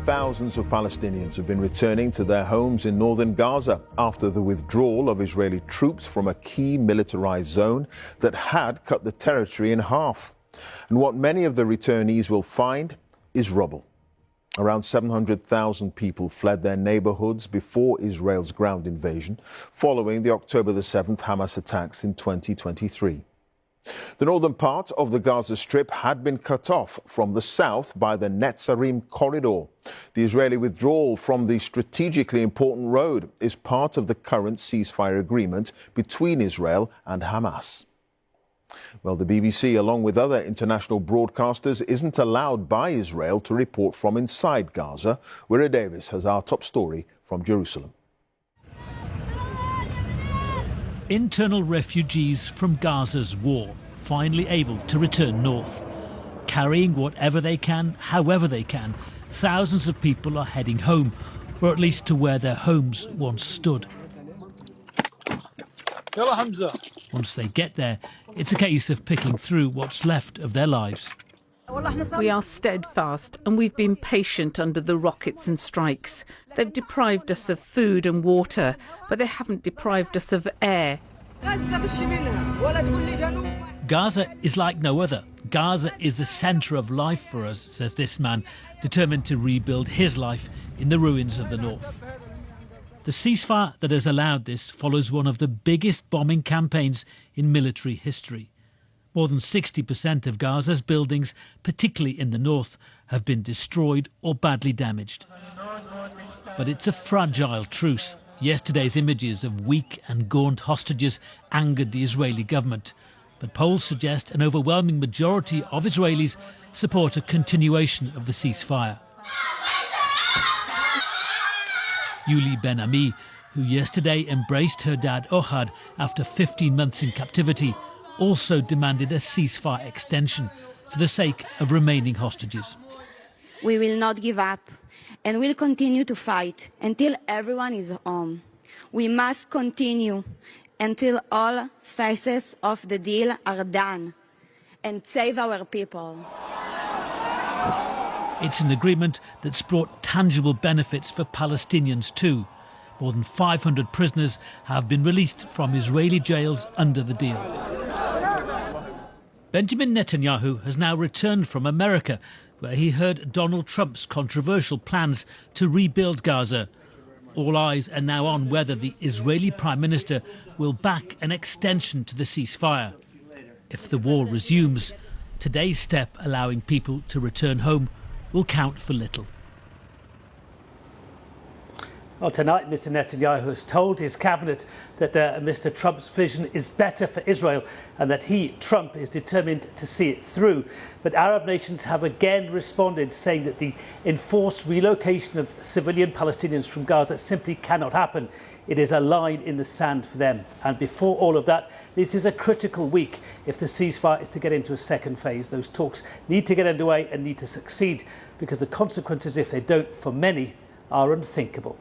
thousands of Palestinians have been returning to their homes in northern Gaza after the withdrawal of Israeli troops from a key militarized zone that had cut the territory in half. And what many of the returnees will find is rubble. Around 700,000 people fled their neighborhoods before Israel's ground invasion, following the October the 7th Hamas attacks in 2023. The northern part of the Gaza Strip had been cut off from the south by the Netzarim corridor. The Israeli withdrawal from the strategically important road is part of the current ceasefire agreement between Israel and Hamas. Well, the BBC, along with other international broadcasters, isn't allowed by Israel to report from inside Gaza. Wira Davis has our top story from Jerusalem. Internal refugees from Gaza's war, finally able to return north. Carrying whatever they can, however they can, thousands of people are heading home, or at least to where their homes once stood. Once they get there, it's a case of picking through what's left of their lives. We are steadfast and we've been patient under the rockets and strikes. They've deprived us of food and water, but they haven't deprived us of air. Gaza is like no other. Gaza is the centre of life for us, says this man, determined to rebuild his life in the ruins of the north. The ceasefire that has allowed this follows one of the biggest bombing campaigns in military history. More than 60% of Gaza's buildings, particularly in the north, have been destroyed or badly damaged. But it's a fragile truce. Yesterday's images of weak and gaunt hostages angered the Israeli government. But polls suggest an overwhelming majority of Israelis support a continuation of the ceasefire. Yuli Ben-Ami, who yesterday embraced her dad Ohad after 15 months in captivity, also demanded a ceasefire extension for the sake of remaining hostages. We will not give up and will continue to fight until everyone is home. We must continue until all phases of the deal are done and save our people. It's an agreement that's brought tangible benefits for Palestinians too. More than 500 prisoners have been released from Israeli jails under the deal. Benjamin Netanyahu has now returned from America, where he heard Donald Trump's controversial plans to rebuild Gaza. All eyes are now on whether the Israeli Prime Minister will back an extension to the ceasefire. If the war resumes, today's step allowing people to return home will count for little. Well, tonight, Mr. Netanyahu has told his cabinet that Mr. Trump's vision is better for Israel and that he, Trump, is determined to see it through. But Arab nations have again responded, saying that the enforced relocation of civilian Palestinians from Gaza simply cannot happen. It is a line in the sand for them. And before all of that, this is a critical week if the ceasefire is to get into a second phase. Those talks need to get underway and need to succeed, because the consequences, if they don't, for many, are unthinkable.